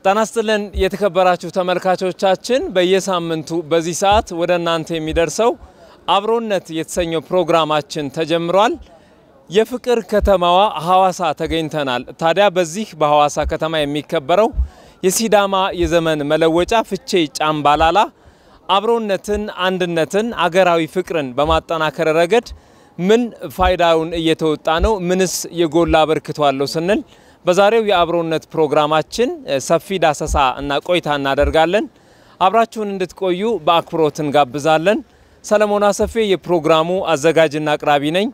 ጣናስተለን የተከበራችሁ ተመልካቾቻችን በየሳምንቱ በዚህ ሰዓት ወደ እናንተ የሚደርሰው አብሮነት የተሰኘው ፕሮግራማችን ተጀምሯል። የፍቅር ከተማዋ ሐዋሳ ተገኝተናል። ታዲያ በዚህ በሐዋሳ ከተማ የሚከበረው የሲዳማ የዘመን መለወጫ ፍቼ ጫምባላላ አብሮነትን፣ አንድነትን፣ አገራዊ ፍቅርን በማጠናከር ረገድ ምን ፋይዳውን እየተወጣ ነው? ምንስ የጎላ አበርክቶ አለው ስንል በዛሬው የአብሮነት ፕሮግራማችን ሰፊ ዳሰሳ እና ቆይታ እናደርጋለን። አብራችሁን እንድትቆዩ በአክብሮት እንጋብዛለን። ሰለሞን አሰፌ የፕሮግራሙ አዘጋጅና አቅራቢ ነኝ።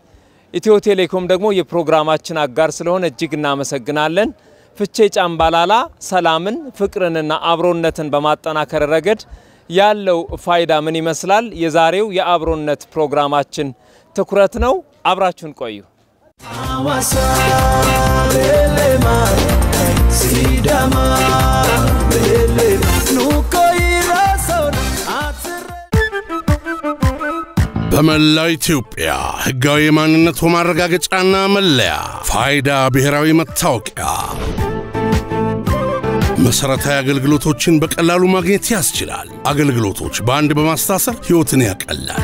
ኢትዮ ቴሌኮም ደግሞ የፕሮግራማችን አጋር ስለሆነ እጅግ እናመሰግናለን። ፍቼ ጫምባላላ ሰላምን፣ ፍቅርንና አብሮነትን በማጠናከር ረገድ ያለው ፋይዳ ምን ይመስላል? የዛሬው የአብሮነት ፕሮግራማችን ትኩረት ነው። አብራችሁን ቆዩ። በመላው ኢትዮጵያ ህጋዊ ማንነት ማረጋገጫና መለያ ፋይዳ ብሔራዊ መታወቂያ መሰረታዊ አገልግሎቶችን በቀላሉ ማግኘት ያስችላል። አገልግሎቶች በአንድ በማስተሳሰር ህይወትን ያቀላል።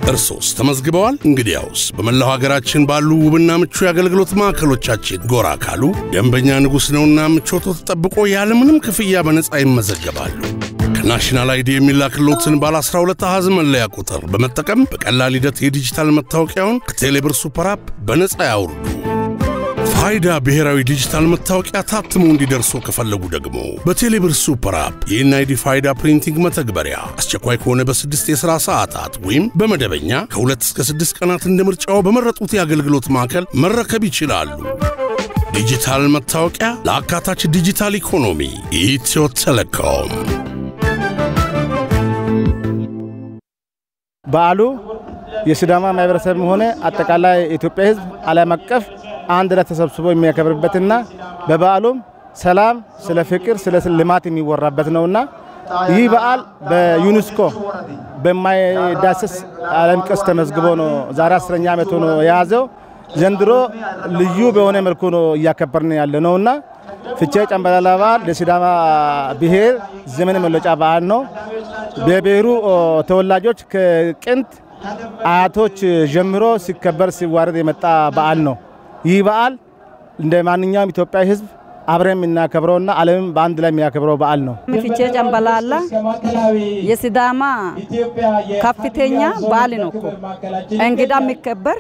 እርሶስ ተመዝግበዋል? እንግዲያውስ በመላው ሀገራችን ባሉ ውብና ምቹ የአገልግሎት ማዕከሎቻችን ጎራ ካሉ ደንበኛ ንጉስ ነውና ምቾቶ ተጠብቆ ያለምንም ክፍያ በነፃ ይመዘገባሉ። ከናሽናል አይዲ የሚላክሎትን ባለ 12 አሃዝ መለያ ቁጥር በመጠቀም በቀላል ሂደት የዲጂታል መታወቂያውን ከቴሌብር ሱፐር አፕ በነፃ ያውርዱ። ፋይዳ ብሔራዊ ዲጂታል መታወቂያ ታትሞ እንዲደርሶ ከፈለጉ ደግሞ በቴሌብር ሱፐር አፕ የኤንአይዲ ፋይዳ ፕሪንቲንግ መተግበሪያ አስቸኳይ ከሆነ በ6 የሥራ ሰዓታት ወይም በመደበኛ ከ2 እስከ 6 ቀናት እንደምርጫው በመረጡት የአገልግሎት ማዕከል መረከብ ይችላሉ። ዲጂታል መታወቂያ ለአካታች ዲጂታል ኢኮኖሚ ኢትዮ ቴሌኮም። በዓሉ የሲዳማ ማህበረሰብ ሆነ አጠቃላይ ኢትዮጵያ ህዝብ ዓለም አቀፍ አንድ ላይ ተሰብስቦ የሚያከብርበትና በበዓሉም ሰላም፣ ስለ ፍቅር፣ ስለ ልማት የሚወራበት ነውና ይህ በዓል በዩኔስኮ በማይዳሰስ ዓለም ቅርስ ተመዝግቦ ነው ዛሬ 10ኛ ዓመቱ ነው የያዘው። ዘንድሮ ልዩ በሆነ መልኩ ነው እያከበርን ያለነውና ፍቼ ጫምባላላ በዓል ለሲዳማ ብሔር ዘመን መለወጫ በዓል ነው። በብሔሩ ተወላጆች ከጥንት አያቶች ጀምሮ ሲከበር ሲዋረድ የመጣ በዓል ነው። ይህ በዓል እንደ ማንኛውም ኢትዮጵያዊ ህዝብ አብረን እናከብረውና ዓለም በአንድ ላይ የሚያከብረው በዓል ነው። ፍቼ ጫምባላላ የሲዳማ ከፍተኛ በዓል ነው እኮ እንግዳ የሚከበር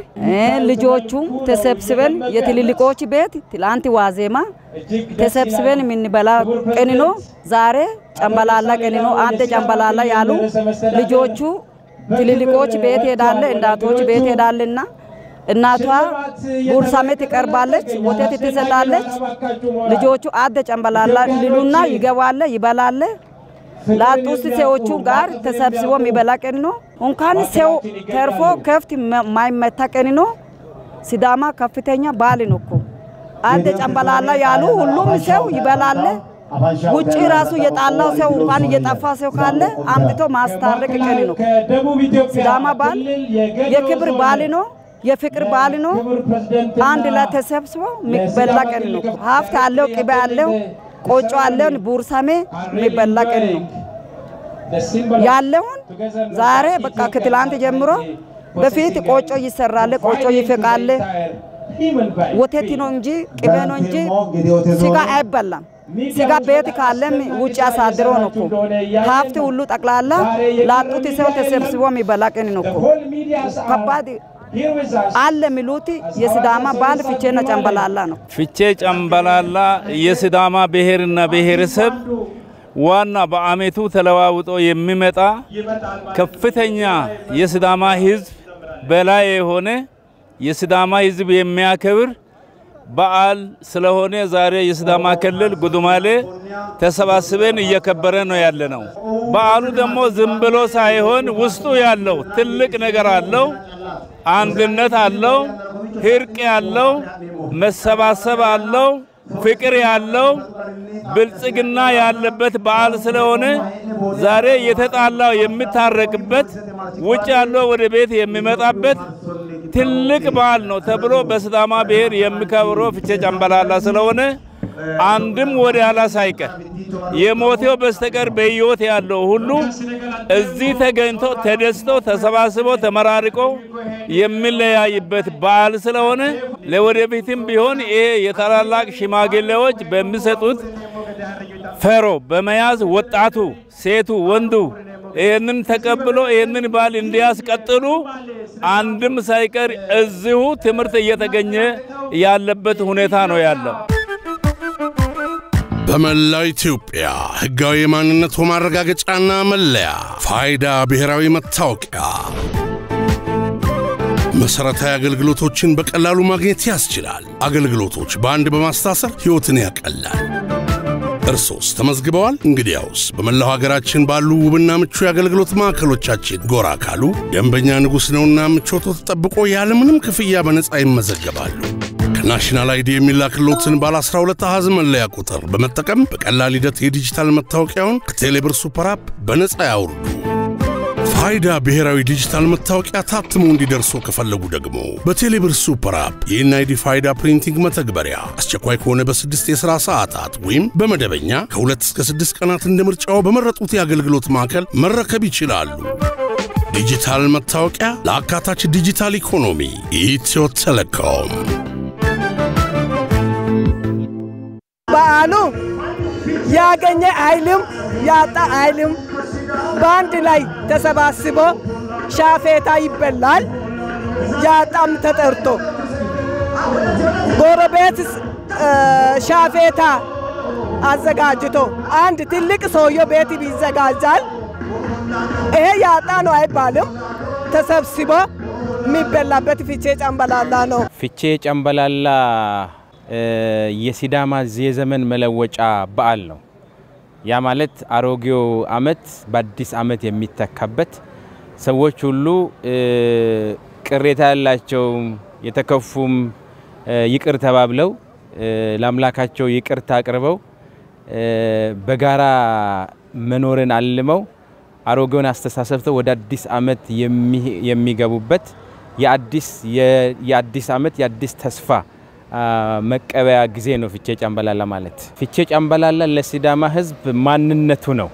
ልጆቹ ተሰብስበን የትልልቆች ቤት ትላንት ዋዜማ ተሰብስበን የምንበላ ቀን ነው። ዛሬ ጫምባላላ ቀን ነው። አንተ ጫምባላላ ያሉ ልጆቹ ትልልቆች ቤት ሄዳለ፣ እናቶች ቤት ሄዳለና እናቷ ቡርሳሜ ትቀርባለች፣ ወተት ትሰጣለች። ልጆቹ አደ ጫምባላላ ሊሉና ይገባለ ይበላለ። ላጡስ ሰዎቹ ጋር ተሰብስቦ የሚበላ ቀን ነው። እንኳን ሰው ተርፎ ከፍት ማይመታ ቀን ነው። ሲዳማ ከፍተኛ በዓል ነው እኮ አደ ጫምባላላ ያሉ ሁሉም ሰው ይበላለ። ውጪ ራሱ የጣላው ሰው እንኳን እየጠፋ ሰው ካለ አምጥቶ ማስታረቅ ቀን ነው። ሲዳማ በዓል የክብር በዓል ነው፣ የፍቅር በዓል ነው። አንድ ላይ ተሰብስቦ የሚበላ ቀን ነው። ሀብት አለው፣ ቅቤ አለው፣ ቆጮ አለው፣ ቡርሳሜ የሚበላ ቀን ነው ያለውን ዛሬ በቃ ከትላንት ጀምሮ በፊት ቆጮ ይሰራል፣ ቆጮ ይፈቃል። ወተት ነው እንጂ ቅቤ ነው እንጂ ስጋ አይበላም። ስጋ ቤት ካለም ውጭ አሳድሮ ነው እኮ ሀብት ሁሉ ጠቅላላ ላጡት ሰው ተሰብስቦ የሚበላ ቀን ነው እኮ። ከባድ አለ ሚሉት የሲዳማ ባል ፍቼና ጨምበላላ ነው። ፍቼ ጨምበላላ የሲዳማ ብሔርና ብሔረሰብ ዋና በአመቱ ተለዋውጦ የሚመጣ ከፍተኛ የሲዳማ ህዝብ በላይ የሆነ የሲዳማ ህዝብ የሚያከብር በዓል ስለሆነ ዛሬ የሲዳማ ክልል ጉዱማሌ ተሰባስበን እየከበረ ነው ያለነው። በዓሉ ደግሞ ዝም ብሎ ሳይሆን ውስጡ ያለው ትልቅ ነገር አለው። አንድነት አለው፣ ህርቅ ያለው፣ መሰባሰብ አለው፣ ፍቅር ያለው፣ ብልጽግና ያለበት በዓል ስለሆነ ዛሬ የተጣላው የሚታረቅበት ውጭ ያለው ወደ ቤት የሚመጣበት ትልቅ በዓል ነው ተብሎ በሲዳማ ብሔር የሚከበረው ፍቼ ጨምበላላ ስለሆነ አንድም ወደ ኋላ ሳይቀር የሞተው በስተቀር በህይወት ያለው ሁሉ እዚህ ተገኝቶ ተደስቶ ተሰባስቦ ተመራርቆ የሚለያይበት በዓል ስለሆነ ለወደፊትም ቢሆን ይሄ የታላላቅ ሽማግሌዎች በሚሰጡት ፈሮ በመያዝ ወጣቱ ሴቱ ወንዱ ይሄንን ተቀብሎ ይሄንን በዓል እንዲያስቀጥሉ አንድም ሳይቀር እዚሁ ትምርት እየተገኘ ያለበት ሁኔታ ነው ያለው። በመላው ኢትዮጵያ ህጋዊ ማንነት ማረጋገጫና መለያ ፋይዳ ብሔራዊ መታወቂያ መሰረታዊ አገልግሎቶችን በቀላሉ ማግኘት ያስችላል። አገልግሎቶች በአንድ በማስተሳሰር ህይወትን ያቀላል። እርሶስ ተመዝግበዋል? እንግዲያውስ በመላው ሀገራችን ባሉ ውብና ምቹ የአገልግሎት ማዕከሎቻችን ጎራ ካሉ ደንበኛ ንጉስ ነውና ምቾቶ ተጠብቆ ያለምንም ክፍያ በነፃ ይመዘገባሉ። ከናሽናል አይዲ የሚላክሎትን ባለ 12 አሃዝ መለያ ቁጥር በመጠቀም በቀላል ሂደት የዲጂታል መታወቂያውን ከቴሌብር ሱፐር አፕ በነፃ ያውርዱ። ፋይዳ ብሔራዊ ዲጂታል መታወቂያ ታትሞ እንዲደርሶ ከፈለጉ ደግሞ በቴሌብር ሱፐር አፕ የኤንአይዲ ፋይዳ ፕሪንቲንግ መተግበሪያ አስቸኳይ ከሆነ በ6 የሥራ ሰዓታት ወይም በመደበኛ ከ2 እስከ 6 ቀናት እንደምርጫው በመረጡት የአገልግሎት ማዕከል መረከብ ይችላሉ። ዲጂታል መታወቂያ ለአካታች ዲጂታል ኢኮኖሚ ኢትዮ ቴሌኮም። በዓሉ ያገኘ አይልም ያጣ አይልም ባንድ ላይ ተሰባስቦ ሻፌታ ይበላል። ያጣም ተጠርቶ ጎረቤት ሻፌታ አዘጋጅቶ አንድ ትልቅ ሰውዬ ቤት ይዘጋጃል። ይሄ ያጣ ነው አይባልም። ተሰብስቦ የሚበላበት ፍቼ ጨምበላላ ነው። ፍቼ ጨምበላላ የሲዳማ የዘመን መለወጫ በዓል ነው። ያ ማለት አሮጌው አመት በአዲስ አመት የሚተካበት ሰዎች ሁሉ ቅሬታ ያላቸው የተከፉም ይቅር ተባብለው ለአምላካቸው ይቅርታ አቅርበው በጋራ መኖርን አልመው አሮጌውን አስተሳሰብተው ወደ አዲስ አመት የሚገቡበት የአዲስ አመት የአዲስ ተስፋ መቀበያ ጊዜ ነው ፍቼ ጨምበላላ ማለት። ፍቼ ጨምበላላ ለሲዳማ ህዝብ ማንነቱ ነው፣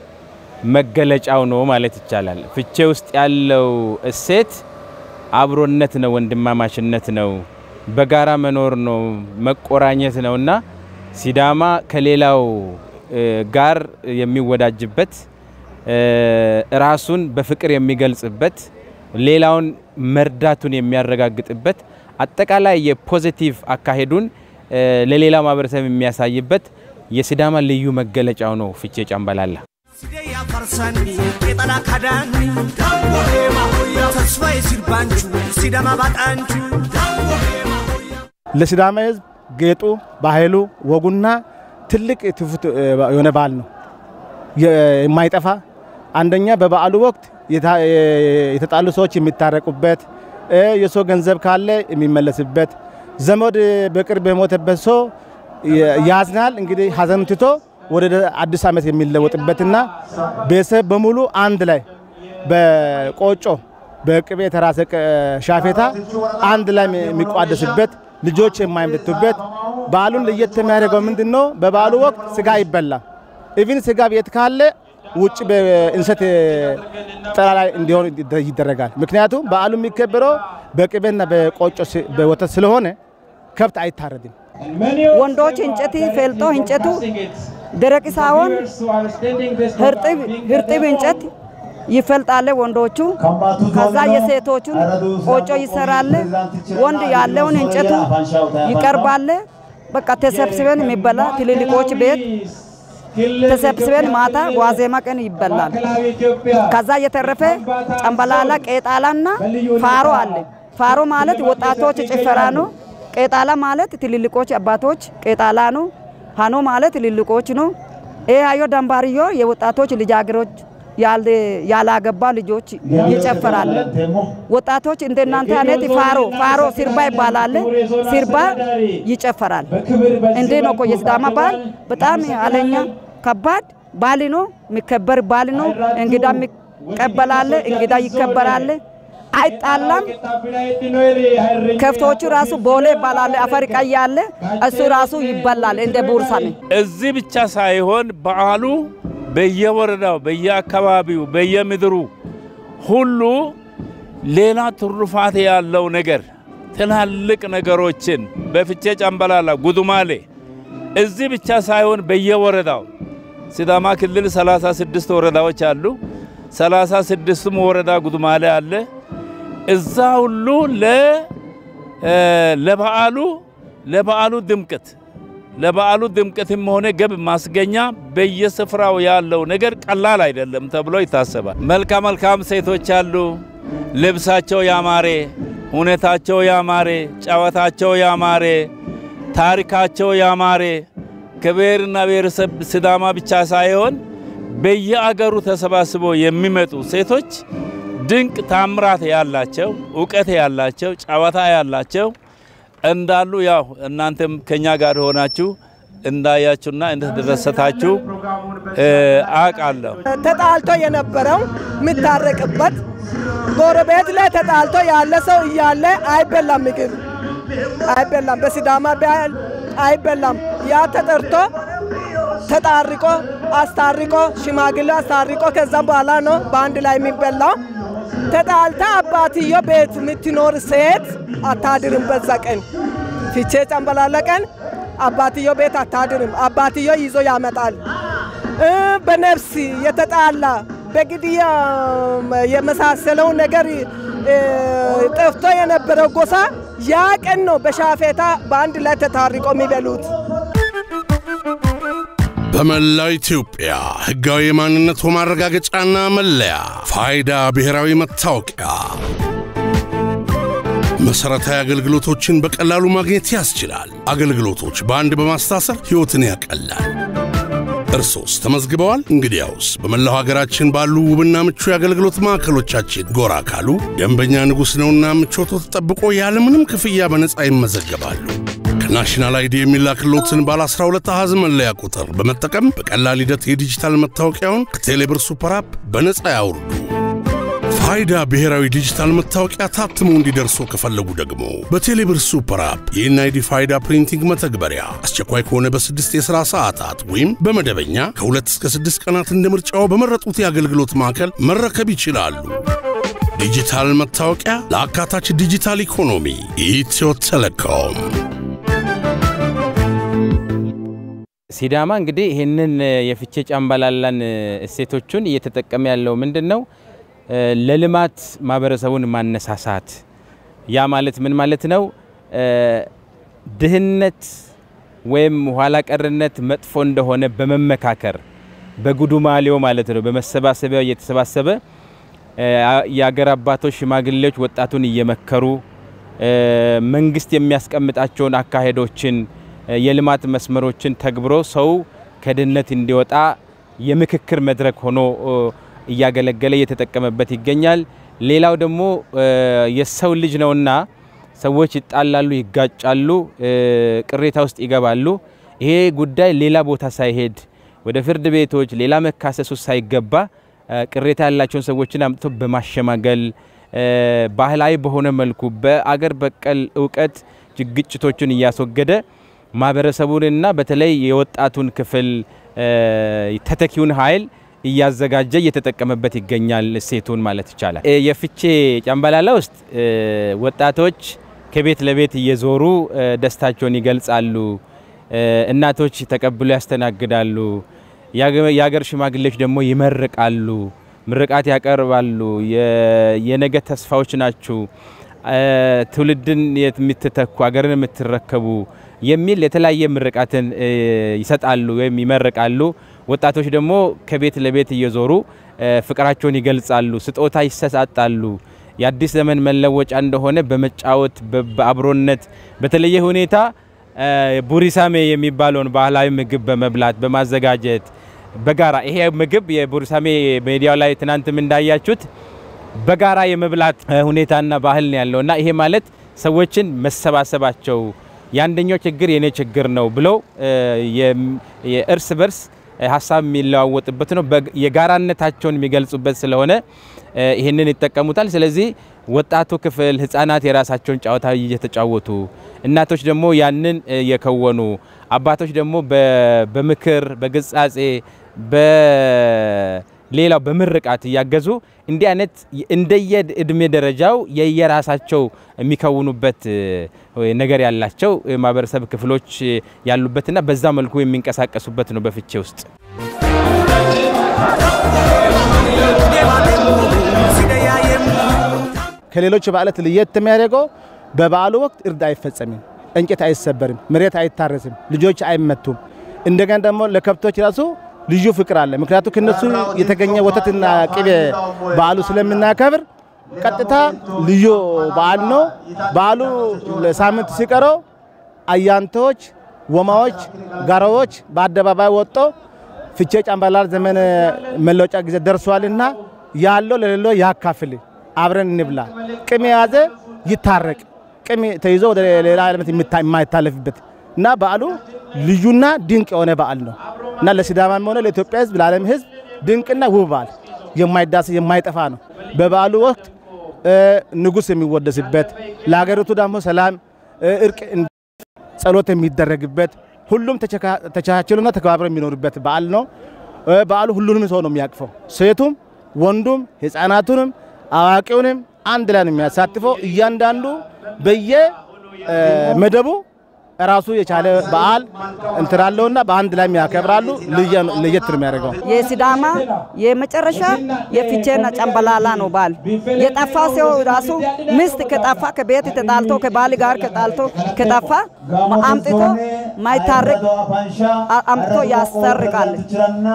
መገለጫው ነው ማለት ይቻላል። ፍቼ ውስጥ ያለው እሴት አብሮነት ነው፣ ወንድማማችነት ነው፣ በጋራ መኖር ነው፣ መቆራኘት ነውና ሲዳማ ከሌላው ጋር የሚወዳጅበት ራሱን በፍቅር የሚገልጽበት ሌላውን መርዳቱን የሚያረጋግጥበት አጠቃላይ የፖዚቲቭ አካሄዱን ለሌላ ማህበረሰብ የሚያሳይበት የሲዳማ ልዩ መገለጫው ነው ፍቼ ጨምበላላ። ለሲዳማ ህዝብ ጌጡ ባህሉ ወጉና ትልቅ ትውፊት የሆነ በዓል ነው የማይጠፋ። አንደኛ በበዓሉ ወቅት የተጣሉ ሰዎች የሚታረቁበት፣ የሰው ገንዘብ ካለ የሚመለስበት፣ ዘመድ በቅርብ የሞተበት ሰው ያዝናል እንግዲህ ሀዘኑን ትቶ ወደ አዲስ አመት የሚለወጥበትና ቤተሰብ በሙሉ አንድ ላይ በቆጮ በቅቤ የተራሰ ሻፌታ አንድ ላይ የሚቋደስበት፣ ልጆች የማይመቱበት። በዓሉን ለየት የሚያደርገው ምንድነው? በበዓሉ ወቅት ስጋ ይበላ። ኢቭን ስጋ ቤት ካለ ውጭ በእንሰት ጠላ ላይ እንዲሆን ይደረጋል። ምክንያቱም በዓሉ የሚከበረው በቅቤና በቆጮ በወተት ስለሆነ ከብት አይታረድም። ወንዶች እንጨት ፈልጦ እንጨቱ ደረቅ ሳይሆን ህርጥብ እንጨት ይፈልጣል ወንዶቹ ከዛ የሴቶቹን ቆጮ ይሰራል ወንድ ያለውን እንጨቱ ይቀርባል በቃ ተሰብስበን የሚበላ ትልልቆች ቤት ተሰብስበን ማታ ዋዜማ ቀን ይበላል ከዛ የተረፈ ጨምበላላ ቄጣላና ፋሮ አለ ፋሮ ማለት ወጣቶች ጭፈራ ነው ቄጣላ ማለት ትልልቆች አባቶች ቄጣላ ነው ሃኖ ማለት ትልልቆች ነው አዮ ዳምባሪዮ የወጣቶች ልጃገሮች ያላገባ ልጆች ይጨፈራል ወጣቶች እንደናንተ አይነት ፋሮ ሲርባ ይባላል ሲርባ ይጨፈራል እንዴ ነው እኮ የሲዳማ ባህል በጣም አለኛ ከባድ ባህል ነው የሚከበር ባህል ነው እንግዳ ይቀበላል እንግዳ ይከበራል አይጣላም ከፍቶቹ ራሱ ቦሌ ይባላል አፈር ቀያለ እሱ ራሱ ይበላል እንደ ቡርሳኔ እዚህ ብቻ ሳይሆን በዓሉ በየወረዳው በየአካባቢው በየምድሩ ሁሉ ሌላ ትሩፋት ያለው ነገር ትላልቅ ነገሮችን በፍቼ ጨምበላላ ጉዱማሌ እዚህ ብቻ ሳይሆን በየወረዳው ሲዳማ ክልል 36 ወረዳዎች አሉ 36ም ወረዳ ጉዱማሌ አለ እዛ ሁሉ ለበዓሉ ድምቀትም ሆነ ገብ ማስገኛ በየስፍራው ያለው ነገር ቀላል አይደለም ተብሎ ይታሰባል መልካም ሴቶች አሉ ልብሳቸው ያማረ ሁኔታቸው ያማረ ጫወታቸው ያማረ ታሪካቸው ያማረ ከብሔርና ብሔረሰብ ሲዳማ ብቻ ሳይሆን በየአገሩ ተሰባስበው የሚመጡ ሴቶች ድንቅ ታምራት ያላቸው ዕውቀት ያላቸው ጫወታ ያላቸው እንዳሉ ያው እናንተም ከኛ ጋር ሆናችሁ እንዳያችሁና እንደተደሰታችሁ አቃለሁ ተጣልቶ የነበረው ምታረቅበት ጎረቤት ላይ ተጣልቶ ያለ ሰው ይያለ አይበላም ምግብ አይበላም በሲዳማ ባህል አይበላም ያ ተጠርቶ ተጣርቆ አስታርቆ ሽማግሌ አስታርቆ ከዛ በኋላ ነው በአንድ ላይ የሚበላው ተጣልታ አባትዮ ቤት ምትኖር ሴት አታድርም በዛ ቀን ፍቼ ጨምበላላ ቀን አባትዮ ቤት አታድርም አባትዮ ይዞ ያመጣል በነፍስ የተጣላ በግድያ የመሳሰለው ነገር ጠፍቶ የነበረው ጎሳ ያ ቀን ነው በሻፌታ በአንድ ላይ ተታርቆ የሚበሉት በመላው ኢትዮጵያ ህጋዊ ማንነት ማረጋገጫና መለያ ፋይዳ ብሔራዊ መታወቂያ መሰረታዊ አገልግሎቶችን በቀላሉ ማግኘት ያስችላል አገልግሎቶች በአንድ በማስተሳሰር ህይወትን ያቀላል እርሶስ ተመዝግበዋል እንግዲያውስ በመላው ሀገራችን ባሉ ውብና ምቹ የአገልግሎት ማዕከሎቻችን ጎራ ካሉ ደንበኛ ንጉስ ነውና ምቾቶ ተጠብቆ ያለምንም ክፍያ በነፃ ይመዘገባሉ ከናሽናል አይዲ የሚላክሎትን ባለ 12 አሃዝ መለያ ቁጥር በመጠቀም በቀላል ሂደት የዲጂታል መታወቂያውን ከቴሌብር ሱፐር አፕ በነፃ ያውርዱ ፋይዳ ብሔራዊ ዲጂታል መታወቂያ ታትሞ እንዲደርሶ ከፈለጉ ደግሞ በቴሌብር ሱፐር አፕ የኤንአይዲ ፋይዳ ፕሪንቲንግ መተግበሪያ አስቸኳይ ከሆነ በ6 የሥራ ሰዓታት ወይም በመደበኛ ከ2 እስከ 6 ቀናት እንደምርጫው በመረጡት የአገልግሎት ማዕከል መረከብ ይችላሉ ዲጂታል መታወቂያ ለአካታች ዲጂታል ኢኮኖሚ ኢትዮ ቴሌኮም ሲዳማ እንግዲህ ይሄንን የፍቼ ጨምበላላን እሴቶቹን እየተጠቀመ ያለው ምንድነው ለልማት ማበረሰቡን ማነሳሳት ያ ማለት ምን ማለት ነው ድህነት ወይም ኋላ ቀርነት መጥፎ እንደሆነ በመመካከር በጉዱማሌው ማለት ነው በመሰባሰቢያው እየተሰባሰበ ያገር አባቶች ሽማግሌዎች ወጣቱን እየመከሩ መንግስት የሚያስቀምጣቸውን አካሄዶችን የልማት መስመሮችን ተግብሮ ሰው ከድህነት እንዲወጣ የምክክር መድረክ ሆኖ እያገለገለ እየተጠቀመበት ይገኛል ሌላው ደግሞ የሰው ልጅ ነውና ሰዎች ይጣላሉ ይጋጫሉ ቅሬታ ውስጥ ይገባሉ ይሄ ጉዳይ ሌላ ቦታ ሳይሄድ ወደ ፍርድ ቤቶች ሌላ መካሰሱ ሳይገባ ቅሬታ ያላቸውን ሰዎችን አምጥቶ በማሸማገል ባህላዊ በሆነ መልኩ በአገር በቀል ዕውቀት ግጭቶችን እያስወገደ ማበረሰቡንና በተለይ የወጣቱን ክፍል ተተኪውን ኃይል እያዘጋጀ እየተጠቀመበት ይገኛል ሴቱን ማለት ይቻላል የፍቼ ጨምበላላ ውስጥ ወጣቶች ከቤት ለቤት እየዞሩ ደስታቸውን ይገልጻሉ እናቶች ተቀብለው ያስተናግዳሉ ያገር ሽማግሌዎች ደግሞ ይመርቃሉ ምርቃት ያቀርባሉ የነገ ተስፋዎች ናችሁ ትውልድን የምትተኩ አገርን የምትረከቡ የሚል የተለያየ ምርቃትን ይሰጣሉ ወይም ይመርቃሉ ወጣቶች ደግሞ ከቤት ለቤት እየዞሩ ፍቅራቸውን ይገልጻሉ ስጦታ ይሰጣጣሉ የአዲስ ዘመን መለወጫ እንደሆነ በመጫወት በአብሮነት በተለየ ሁኔታ ቡሪሳሜ የሚባለውን ባህላዊ ምግብ በመብላት በማዘጋጀት በጋራ ይሄ ምግብ የቡሪሳሜ ሚዲያው ላይ ትናንትም እንዳያችሁት በጋራ የመብላት ሁኔታና ባህል ነው ያለውና ይሄ ማለት ሰዎችን መሰባሰባቸው ያንደኛው ችግር የኔ ችግር ነው ብለው የእርስ በርስ ሐሳብ የሚለዋወጥበት ነው የጋራነታቸውን የሚገልጹበት ስለሆነ ይሄንን ይተቀሙታል ስለዚህ ወጣቱ ክፍል ህፃናት የራሳቸውን ጫዋታ እየተጫወቱ እናቶች ደግሞ ያንን የከወኑ አባቶች ደግሞ በምክር በግጻጼ በሌላው በምርቃት ያገዙ እንዲህ አይነት እንደየ እድሜ ደረጃው የየራሳቸው የሚከውኑበት ነገር ያላቸው ማህበረሰብ ክፍሎች ያሉበትና በዛ መልኩ የሚንቀሳቀሱበት ነው በፍቼ ውስጥ ከሌሎች በዓላት ለየት የሚያደርገው በበዓሉ ወቅት እርድ አይፈጸምም እንጨት አይሰበርም መሬት አይታረስም ልጆች አይመቱም እንደገና ደግሞ ለከብቶች ራሱ ልዩ ፍቅር አለ ምክንያቱም ከነሱ የተገኘ ወተትና ቅቤ በዓሉ ስለምናከብር ቀጥታ ልዩ በዓል ነው በዓሉ ለሳምንት ሲቀረው አያንቶች ወማዎች ጋራዎች በአደባባይ ወጥቶ ፍቼ ጫምባላላ ዘመን መለወጫ ጊዜ ደርሷልና ያለው ለሌለው ያካፍል አብረን እንብላ ቅሜ ያዘ ይታረቅ ቅሜ ተይዞ ወደ ሌላ ዓለም የማይታለፍበት እና በዓሉ ልዩና ድንቅ የሆነ በዓል ነው እና ለሲዳማም ሆነ ለኢትዮጵያ ሕዝብ ለዓለም ሕዝብ ድንቅና ውብ በዓል የማይዳስ የማይጠፋ ነው በበዓሉ ወቅት ንጉስ የሚወደስበት ለሀገሪቱ ደግሞ ሰላም እርቅ ጸሎት የሚደረግበት ሁሉም ተቻችሎና ተከባብረው የሚኖርበት በዓል ነው በዓሉ ሁሉንም ሰው ነው የሚያቅፈው ሴቱም ወንዱም ህፃናቱንም አዋቂውንም አንድ ላይ ነው የሚያሳትፈው እያንዳንዱ በየመደቡ ራሱ የቻለ በዓል እንትራለውና በአንድ ላይ ያከብራሉ ለየት ነው የሚያደርገው የሲዳማ የመጨረሻ የፍቼና ጫምባላላ ነው በዓል የጠፋ ሰው ራሱ ሚስት ከጠፋ ከቤት ተጣልቶ ከባል ጋር ከጠፋ አምጥቶ ማይታረቅ አምጥቶ ያስተርቃል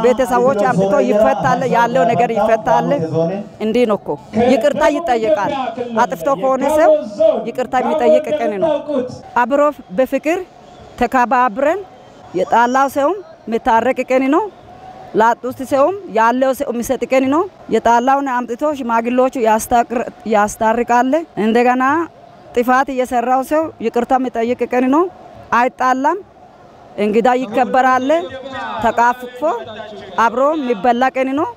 ቤተሰቦች አምጥቶ ይፈታል ያለው ነገር ይፈታል እንዲህ ነው እኮ ይቅርታ ይጠይቃል አጥፍቶ ከሆነ ሰው ይቅርታ የሚጠይቅ ቀን ነው አብሮ በፍቅር ተከባብረን የጣላው ሰው መታረቅ ቀን ነው ላጡት ሰውም ያለው ሰው የሚሰጥ ቀን ነው የጣላውን አምጥቶ ሽማግሌዎቹ ያስታርቃል እንደገና ጥፋት የሰራው ሰው ይቅርታ የሚጠይቅ ቀን ነው አይጣላም እንግዳ ይከበራል ተቃፍፎ አብሮ የሚበላ ቀን ነው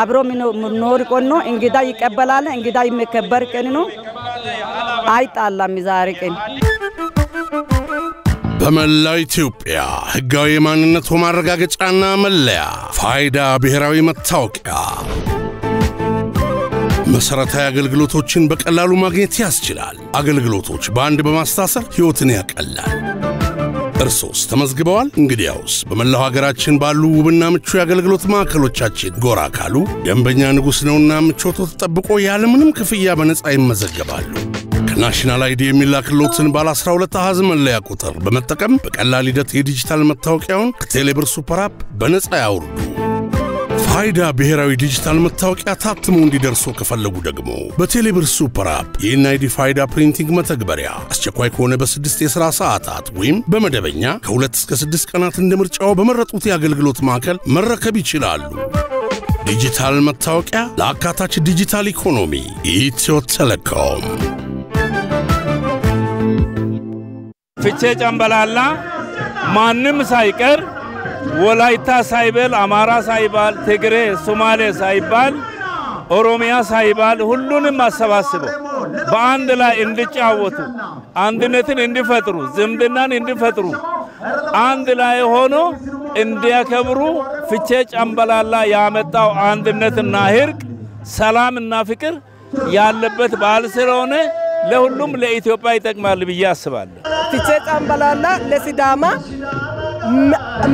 አብሮ ምኖር ቀን ነው እንግዳ ይቀበላል እንግዳ የሚከበር ቀን ነው አይጣላም ዛሬ ቀን በመላው ኢትዮጵያ ህጋዊ ማንነቱ ማረጋገጫና መለያ ፋይዳ ብሔራዊ መታወቂያ መሰረታዊ አገልግሎቶችን በቀላሉ ማግኘት ያስችላል አገልግሎቶች በአንድ በማስተሳሰር ህይወትን ያቀላል እርሶስ ተመዝግበዋል እንግዲያውስ በመላው ሀገራችን ባሉ ውብና ምቹ የአገልግሎት ማዕከሎቻችን ጎራ ካሉ ደንበኛ ንጉስ ነውና ምቾቱ ተጠብቆ ያለምንም ክፍያ በነፃ ይመዘገባሉ ናሽናል አይዲ የሚላክሎትን ባለ 12 አሃዝ መለያ ቁጥር በመጠቀም በቀላል ሂደት የዲጂታል መታወቂያውን ከቴሌብር ሱፐር አፕ በነፃ ያውርዱ ፋይዳ ብሔራዊ ዲጂታል መታወቂያ ታትሞ እንዲደርሶ ከፈለጉ ደግሞ በቴሌብር ሱፐር አፕ የኤንአይዲ ፋይዳ ፕሪንቲንግ መተግበሪያ አስቸኳይ ከሆነ በ6 የሥራ ሰዓታት ወይም በመደበኛ ከ2 እስከ 6 ቀናት እንደምርጫው በመረጡት የአገልግሎት ማዕከል መረከብ ይችላሉ ዲጂታል መታወቂያ ለአካታች ዲጂታል ኢኮኖሚ ኢትዮ ቴሌኮም ፍቼ ጫምባላላ ማንም ሳይቀር ወላይታ ሳይበል አማራ ሳይባል ትግሬ ሶማሌ ሳይባል ኦሮሚያ ሳይባል ሁሉንም አሰባስበው በአንድ ላይ እንዲጫወቱ አንድነትን እንዲፈጥሩ ዝምድናን እንዲፈጥሩ አንድ ላይ ሆኖ እንዲያከብሩ ፍቼ ጫምባላላ ያመጣው አንድነትና እርቅ ሰላምና ፍቅር ያለበት በዓል ስለሆነ ለሁሉም ለኢትዮጵያ ይጠቅማል ብዬ አስባለሁ ፍቼ ጫምባላላ ለሲዳማ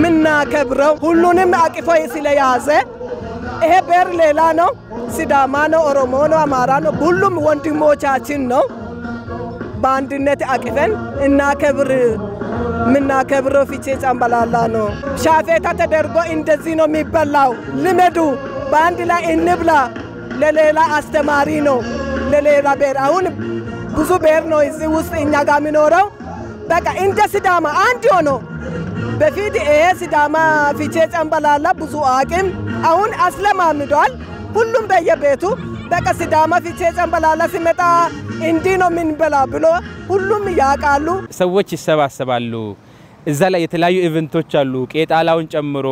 ምና ከብረው ሁሉንም አቅፎ ስለያዘ ይሄ ብሔር ሌላ ነው። ሲዳማ ነው፣ ኦሮሞ ነው፣ አማራ ነው፣ ሁሉም ወንድሞቻችን ነው። በአንድነት አቅፈን እናከብር። ምናከብረው ፊቼ ጨምበላላ ነው። ሻፌታ ተደርጎ እንደዚህ ነው የሚበላው። ልመዱ፣ በአንድ ላይ እንብላ። ለሌላ አስተማሪ ነው፣ ለሌላ ብሔር። አሁን ብዙ ብሔር ነው እዚህ ውስጥ እኛ ጋር የሚኖረው። በቃ እንደ ሲዳማ አንድ ሆኖ በፊት ይሄ ሲዳማ ፊቼ ጨምበላላ ብዙ አቅም አሁን አስለማምዷል። ሁሉም በየቤቱ በቃ ሲዳማ ፊቼ ጨምበላላ ሲመጣ እንዲህ ነው የምንበላ ብሎ ሁሉም ያውቃሉ። ሰዎች ይሰባሰባሉ። እዛ ላይ የተለያዩ ኢቨንቶች አሉ፣ ቄጣላውን ጨምሮ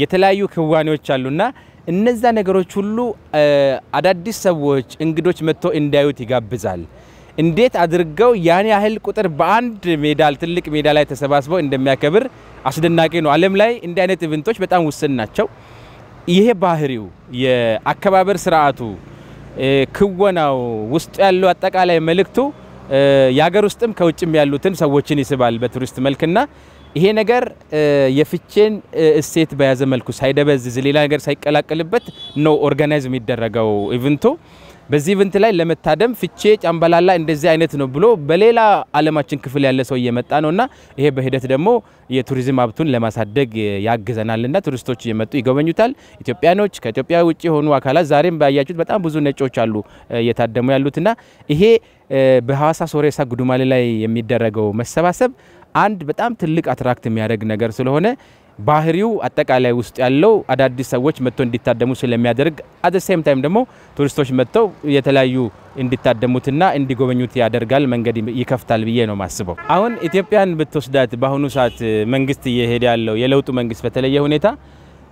የተለያዩ ክዋኔዎች አሉና እነዛ ነገሮች ሁሉ አዳዲስ ሰዎች እንግዶች መጥቶ እንዲያዩት ይጋብዛል። እንዴት አድርገው ያን ያህል ቁጥር በአንድ ሜዳል ትልቅ ሜዳ ላይ ተሰባስበው እንደሚያከብር አስደናቂ ነው። ዓለም ላይ እንዲህ አይነት ኢቨንቶች በጣም ውስን ናቸው። ይሄ ባህሪው የአከባበር ስርዓቱ ክወናው ውስጥ ያለው አጠቃላይ መልእክቱ ያገር ውስጥም ከውጭም ያሉትን ሰዎችን ይስባል በቱሪስት መልክና ይሄ ነገር የፍቼን እሴት በያዘ መልኩ ሳይደበዝዝ ሌላ ነገር ሳይቀላቀልበት ነው ኦርጋናይዝ የሚደረገው ኢቨንቱ። በዚህ ኢቨንት ላይ ለመታደም ፍቼ ጨምበላላ እንደዚህ አይነት ነው ብሎ በሌላ ዓለማችን ክፍል ያለ ሰው እየመጣ ነውና ይሄ በሂደት ደግሞ የቱሪዝም ሀብቱን ለማሳደግ ያግዘናልና ቱሪስቶች እየመጡ ይጎበኙታል። ኢትዮጵያኖች ከኢትዮጵያ ውጪ ሆኑ አካላት ዛሬም ባያችሁት በጣም ብዙ ነጮች አሉ እየታደሙ ያሉትና ይሄ በሐዋሳ ሶሬሳ ጉዱማሌ ላይ የሚደረገው መሰባሰብ አንድ በጣም ትልቅ አትራክት የሚያደርግ ነገር ስለሆነ ባህሪው አጠቃላይ ውስጥ ያለው አዳዲስ ሰዎች መጥተው እንዲታደሙ ስለሚያደርግ አት ዘ ሴም ታይም ደግሞ ቱሪስቶች መጥተው የተለያዩ እንዲታደሙትና እንዲጎበኙት ያደርጋል፣ መንገድ ይከፍታል ብዬ ነው ማስበው። አሁን ኢትዮጵያን ብትወስዳት በአሁኑ ሰዓት መንግስት እየሄደ ያለው የለውጡ መንግስት በተለየ ሁኔታ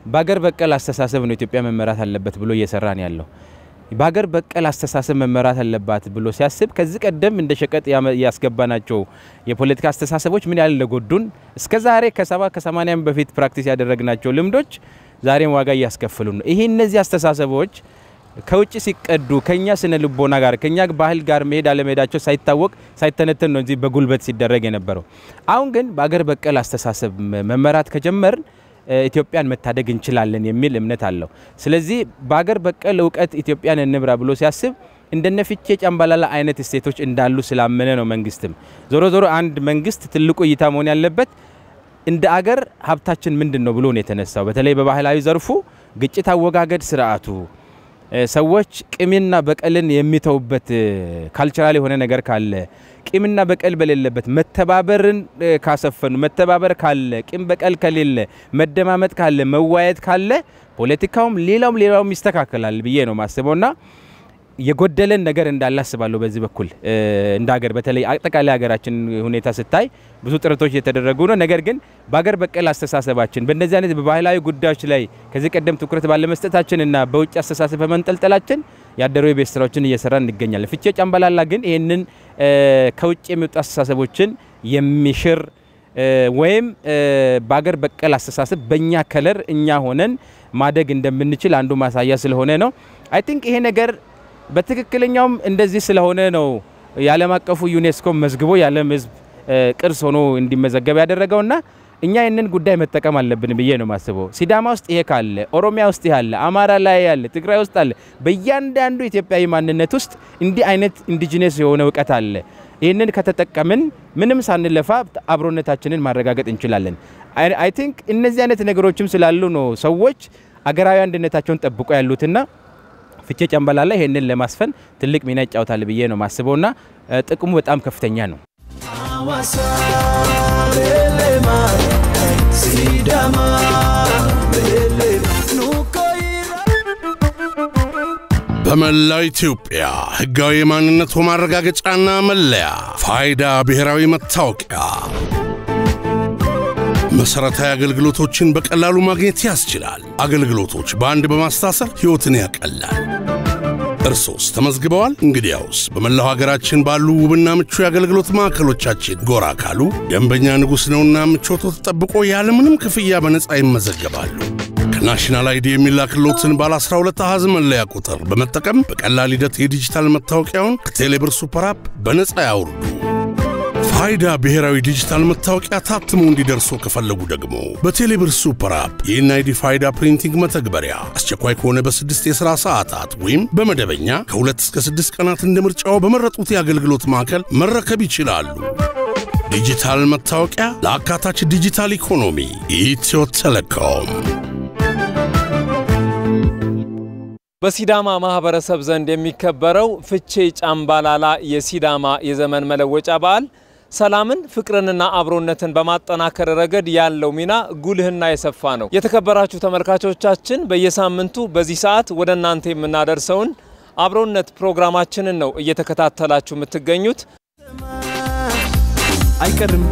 በአገር በቀል አስተሳሰብ ነው ኢትዮጵያ መመራት አለበት ብሎ እየሰራን ያለው። በአገር በቀል አስተሳሰብ መመራት አለባት ብሎ ሲያስብ ከዚህ ቀደም እንደ ሸቀጥ ያስገባናቸው የፖለቲካ አስተሳሰቦች ምን ያህል ለጎዱን እስከዛሬ ከ70 ከ80 በፊት ፕራክቲስ ያደረግናቸው ልምዶች ዛሬም ዋጋ እያስከፈሉን ነው። ይሄ እነዚህ አስተሳሰቦች ከውጭ ሲቀዱ ከኛ ስነ ልቦና ጋር ከኛ ባህል ጋር መሄድ አለመሄዳቸው ሳይታወቅ ሳይተነተን ነው እንጂ በጉልበት ሲደረግ የነበረው። አሁን ግን በአገር በቀል አስተሳሰብ መመራት ከጀመርን ኢትዮጵያን መታደግ እንችላለን የሚል እምነት አለው። ስለዚህ በአገር በቀል ዕውቀት ኢትዮጵያን እንብራ ብሎ ሲያስብ እንደነ ፍቼ ጨምበላላ አይነት እሴቶች እንዳሉ ስላመነ ነው መንግስትም። ዞሮ አንድ መንግስት ትልቁ እይታ መሆን ያለበት እንደ አገር ሀብታችን ምንድነው ብሎ ነው የተነሳው። በተለይ በባህላዊ ዘርፉ ግጭት አወጋገድ ስርዓቱ ሰዎች ቂምና በቀልን የሚተውበት ካልቸራል የሆነ ነገር ካለ ቂምና በቀል በሌለበት መተባበርን ካሰፈኑ መተባበር ካለ ቂም በቀል ከሌለ መደማመጥ ካለ መዋየት ካለ ፖለቲካውም ሌላውም ይስተካከላል ብዬ ነው ማስበውና የጎደለን ነገር እንዳላስባለሁ በዚህ በኩል እንዳገር በተለይ አጠቃላይ ሀገራችን ሁኔታ ስታይ ብዙ ጥረቶች እየተደረጉ ነው። ነገር ግን በአገር በቀል አስተሳሰባችን በእነዚህ አይነት በባህላዊ ጉዳዮች ላይ ከዚህ ቀደም ትኩረት ባለመስጠታችንና በውጭ አስተሳሰብ በመንጠልጠላችን ያደረው የቤት ስራዎችን እየሰራን እንገኛለን። ፍቼ ጨምበላላ ግን ይሄንን ከውጭ የሚወጡ አስተሳሰቦችን የሚሽር ወይም በአገር በቀል አስተሳሰብ በእኛ ከለር እኛ ሆነን ማደግ እንደምንችል አንዱ ማሳያ ስለሆነ ነው። አይ ቲንክ ይሄ ነገር በትክክለኛውም እንደዚህ ስለሆነ ነው የዓለም አቀፉ ዩኔስኮ መዝግቦ የዓለም ሕዝብ ቅርስ ሆኖ እንዲመዘገብ ያደረገውና እኛ ይሄንን ጉዳይ መጠቀም አለብን ብዬ ነው ማስበው። ሲዳማ ውስጥ ይሄ ካለ፣ ኦሮሚያ ውስጥ ያለ፣ አማራ ላይ ያለ፣ ትግራይ ውስጥ አለ፣ በእያንዳንዱ ኢትዮጵያዊ ማንነት ውስጥ እንዲህ አይነት ኢንዲጂነስ የሆነ ዕውቀት አለ። ይሄንን ከተጠቀምን ምንም ሳንለፋ አብሮነታችንን ማረጋገጥ እንችላለን። አይ ቲንክ እነዚህ አይነት ነገሮችም ስላሉ ነው ሰዎች አገራዊ አንድነታቸውን ጠብቆ ያሉትና ፍቼ ጨምበላላ ይሄንን ለማስፈን ትልቅ ሚና ይጫወታል ብዬ ነው ማስበውና ጥቅሙ በጣም ከፍተኛ ነው። በመላው ኢትዮጵያ ህጋዊ የማንነት ማረጋገጫና መለያ ፋይዳ ብሔራዊ መታወቂያ መሰረታዊ አገልግሎቶችን በቀላሉ ማግኘት ያስችላል። አገልግሎቶች በአንድ በማስተሳሰር ህይወትን ያቀላል። እርሶስ ተመዝግበዋል? እንግዲያውስ በመላው ሀገራችን ባሉ ውብና ምቹ የአገልግሎት ማዕከሎቻችን ጎራ ካሉ ደንበኛ ንጉስ ነውና ምቾቶ ተጠብቆ ያለምንም ክፍያ በነፃ ይመዘገባሉ። ከናሽናል አይዲ የሚላክሎትን ባለ 12 አሃዝ መለያ ቁጥር በመጠቀም በቀላል ሂደት የዲጂታል መታወቂያውን ከቴሌብር ሱፐር አፕ በነፃ ያውርዱ። ፋይዳ ብሔራዊ ዲጂታል መታወቂያ ታትሞ እንዲደርሶ ከፈለጉ ደግሞ በቴሌብር ሱፐር አፕ የኤንአይዲ ፋይዳ ፕሪንቲንግ መተግበሪያ አስቸኳይ ከሆነ በ6 የሥራ ሰዓታት ወይም በመደበኛ ከ2 እስከ 6 ቀናት እንደ ምርጫው በመረጡት የአገልግሎት ማዕከል መረከብ ይችላሉ። ዲጂታል መታወቂያ ለአካታች ዲጂታል ኢኮኖሚ ኢትዮ ቴሌኮም። በሲዳማ ማህበረሰብ ዘንድ የሚከበረው ፍቼ ጫምባላላ የሲዳማ የዘመን መለወጫ በዓል ሰላምን ፍቅርንና አብሮነትን በማጠናከር ረገድ ያለው ሚና ጉልህና የሰፋ ነው። የተከበራችሁ ተመልካቾቻችን በየሳምንቱ በዚህ ሰዓት ወደ እናንተ የምናደርሰውን አብሮነት ፕሮግራማችንን ነው እየተከታተላችሁ የምትገኙት። አይቀርም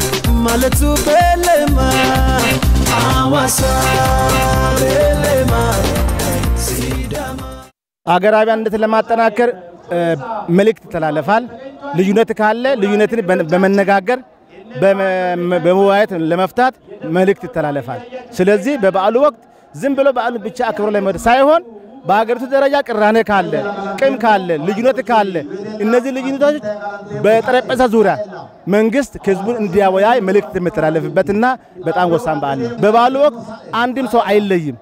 ማለቱ በለማ አዋሳ በለማ ሲዳማ አገራዊ አንድነትን ለማጠናከር መልእክት ተላለፋል። ልዩነት ካለ ልዩነትን በመነጋገር በመወያየት ለመፍታት መልእክት ተላለፋል። ስለዚህ በበዓሉ ወቅት ዝም ብሎ በዓሉ ብቻ አክብሮ ለመድ ሳይሆን በአገሪቱ ደረጃ ቅራኔ ካለ ቅም ካለ ልዩነት ካለ እነዚህ ልዩነቶች በጠረጴዛ ዙሪያ መንግስት ህዝቡን እንዲያወያይ መልእክት የምተላለፍበትና በጣም ወሳኝ በዓል ነው። በበዓሉ ወቅት አንድም ሰው አይለይም።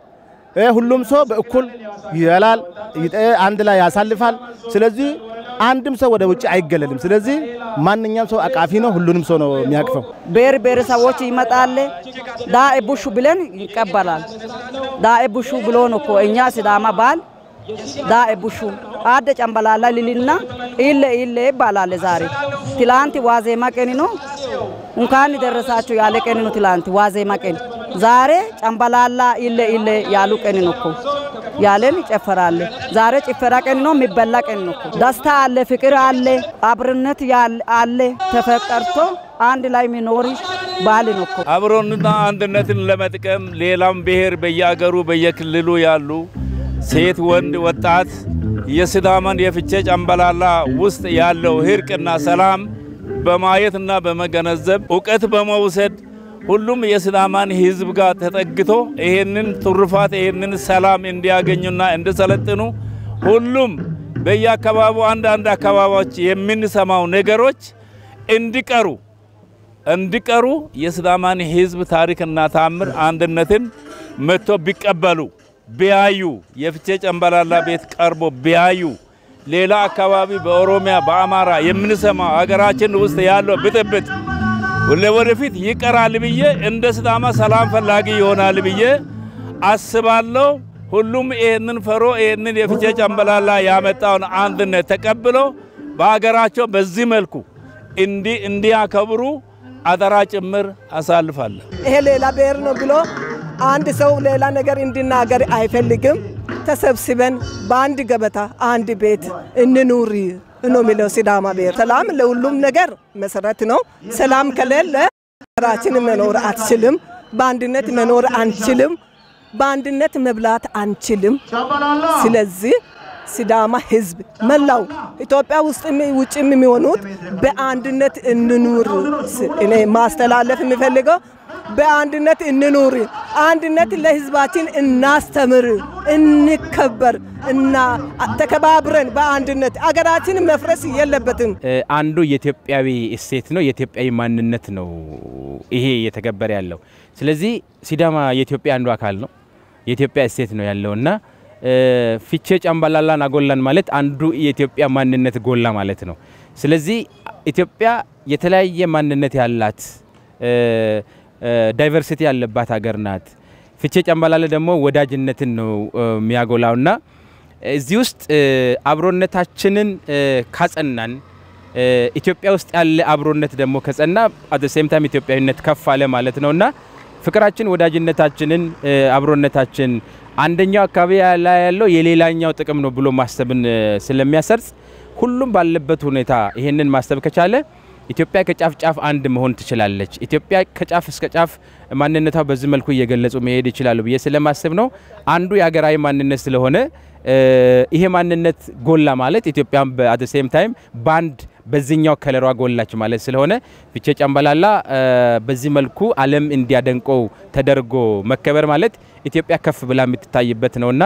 ሁሉም ሰው በእኩል ይላል አንድ ላይ ያሳልፋል። ስለዚህ አንድም ሰው ወደ ውጭ አይገለልም። ስለዚህ ማንኛውም ሰው አቃፊ ነው፣ ሁሉንም ሰው ነው የሚያቅፈው። ብሔረሰቦች ይመጣል ዳኤ ቡሹ ብለን ይቀበላል። ዳኤ ቡሹ ብሎ ነው እኮ እኛ ሲዳማ ባል ዳኤ ቡሹ አደ ጫምባላላ ሊልና ኢለ ይባላል። ዛሬ ትላንት ዋዜማ ቀን ነው። እንኳን ደረሳችሁ ያለ ቀን ነው ትላንት ዋዜማ ቀን። ዛሬ ጫምባላላ ኢለ ያሉ ቀን ነው እኮ ያለን ይጨፈራል። ዛሬ ጭፈራ ቀን ነው፣ የሚበላ ቀን ነው። ደስታ አለ፣ ፍቅር አለ፣ አብሮነት አለ። ተፈቀርቶ አንድ ላይ የሚኖር ባህል ነው እኮ። አብሮነትና አንድነትን ለመጥቀም ሌላም ብሔር በየአገሩ በየክልሉ ያሉ ሴት ወንድ ወጣት የሲዳማን የፍቼ ጫምባላላ ውስጥ ያለው እርቅና ሰላም በማየትና በመገነዘብ ዕውቀት በመውሰድ ሁሉም የሲዳማን ህዝብ ጋር ተጠግቶ ይሄንን ትሩፋት ይሄንን ሰላም እንዲያገኙና እንዲሰለጥኑ ሁሉም በየአካባቢው አንዳንድ አካባቢዎች የምንሰማው ነገሮች እንዲቀሩ የሲዳማን ህዝብ ታሪክና ታምር አንድነትን መጥቶ ቢቀበሉ ቢያዩ የፍቼ ጫምባላላ ቤት ቀርቦ ቢያዩ ሌላ አካባቢ በኦሮሚያ በአማራ የምንሰማው ሀገራችን ውስጥ ያለው ብጥብጥ ወደፊት ይቀራል ብዬ እንደ ሲዳማ ሰላም ፈላጊ ይሆናል ብዬ አስባለሁ። ሁሉም ይሄንን ፈሮ ይሄንን የፍቼ ጫምባላላ ያመጣውን አንድነት ተቀብሎ በአገራቸው በዚህ መልኩ እንዲያከብሩ አደራ ጭምር አሳልፋለሁ። ይሄ ሌላ ብሔር ነው ብሎ አንድ ሰው ሌላ ነገር እንዲናገር አይፈልግም። ተሰብስበን በአንድ ገበታ አንድ ቤት እንኑር ነው የሚለው ሲዳማ ብሔር። ሰላም ለሁሉም ነገር መሰረት ነው። ሰላም ከሌለ ራችን መኖር አትችልም። በአንድነት መኖር አንችልም። በአንድነት መብላት አንችልም። ስለዚህ ሲዳማ ህዝብ መላው ኢትዮጵያ ውስጥም ውጭም የሚሆኑት በአንድነት እንኑር። እኔ ማስተላለፍ የሚፈልገው በአንድነት እንኑር፣ አንድነት ለህዝባችን እናስተምር፣ እንከበር እና ተከባብረን በአንድነት አገራችን መፍረስ የለበትም። አንዱ የኢትዮጵያዊ እሴት ነው፣ የኢትዮጵያዊ ማንነት ነው ይሄ የተከበረ ያለው። ስለዚህ ሲዳማ የኢትዮጵያ አንዱ አካል ነው፣ የኢትዮጵያ እሴት ነው ያለውና ፍቼ ጫምባላላን አጎላን ማለት አንዱ የኢትዮጵያ ማንነት ጎላ ማለት ነው። ስለዚህ ኢትዮጵያ የተለያየ ማንነት ያላት ዳይቨርሲቲ ያለባት ሀገር ናት። ፍቼ ጫምባላላ ደግሞ ወዳጅነትን ነው የሚያጎላውና እዚህ ውስጥ አብሮነታችንን ካጸናን ኢትዮጵያ ውስጥ ያለ አብሮነት ደግሞ ከጸና አት ዘ ሴም ታይም ኢትዮጵያዊነት ከፍ አለ ማለት ነውና ፍቅራችን ወዳጅነታችንን አብሮነታችን አንደኛው አካባቢ ላይ ያለው የሌላኛው ጥቅም ነው ብሎ ማሰብን ስለሚያሰርጽ ሁሉም ባለበት ሁኔታ ይሄንን ማሰብ ከቻለ ኢትዮጵያ ከጫፍ ጫፍ አንድ መሆን ትችላለች። ኢትዮጵያ ከጫፍ እስከ ጫፍ ማንነቷ በዚህ መልኩ እየገለጹ መሄድ ይችላሉ ብዬ ስለማስብ ነው። አንዱ የሀገራዊ ማንነት ስለሆነ ይሄ ማንነት ጎላ ማለት ኢትዮጵያ አት ዘ ሴም ታይም ባንድ በዚህኛው ከለሯ ጎላች ማለት ስለሆነ ፍቼ ጫምባላላ በዚህ መልኩ ዓለም እንዲያደንቀው ተደርጎ መከበር ማለት ኢትዮጵያ ከፍ ብላ የምትታይበት ነውና